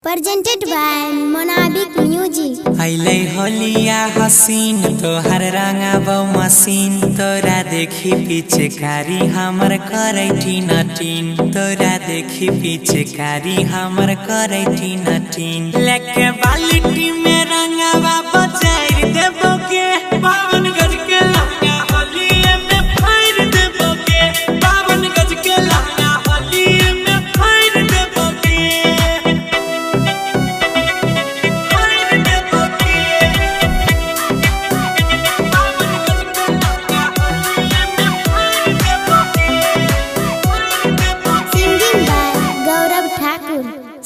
presented by Monabic Music। अइले होलिया हसीन तोहर रंगाबो मसीन तोरा देखी पिचकारी हमर करे टीन तोरा देखी पिचकारी हमर करे टीन लेके बाल्टी में रंगावा बजाई देबो के पावन गज के लहंगा होलिए में फाड़ देबो के पावन गज के लहंगा होलिए में फाड़ देबो के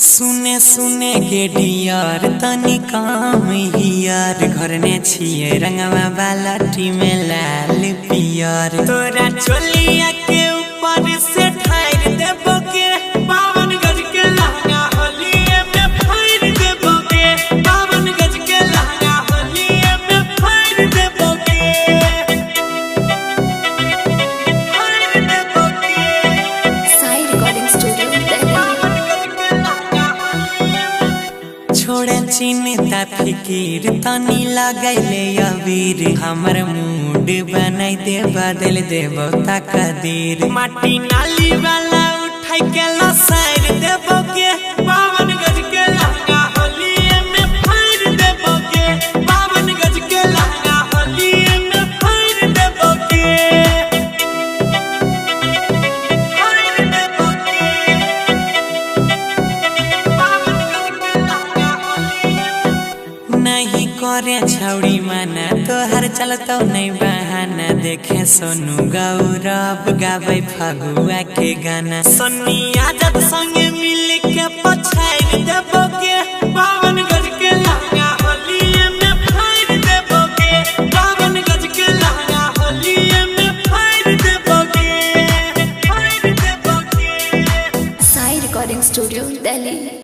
सुने सुने के डियर तनी काम हियर घर ने छिए रंगवा बाल्टी में लाल पियर तोरा चोलिया के ऊपर से ठार देबो के पावन गज के लहंगा होलिए में फाड़ देबो के पावन गज के लहंगा होलिए में फाड़ देबो के फाड़ देबो के साई रिकॉर्डिंग स्टूडियो छोड़े चिंता फिकीर तनी लगैले अबीर हमर मूड बनाई दे बदल देबो तकदीर माटी नाली वाला उठाई के लसार देबो के पावन गज के लहंगा होलिए में फाड़ देबो के पावन गज के लहंगा होलिए में फाड़ देबो के फाड़ देबो के पावन गज के नहीं करे छौड़ी माना तोहर चलतो नहीं बहाना देखे सोनू गौरव गावे फगुआ के गाना सोनी आजाद संगे मिल के पछाड़ देबो के पावन गज के लहंगा होलिए में फाड़ देबो के पावन गज के लहंगा होलिए में फाड़ देबो के फाड़ देबो के साई रिकॉर्डिंग स्टूडियो दिल्ली।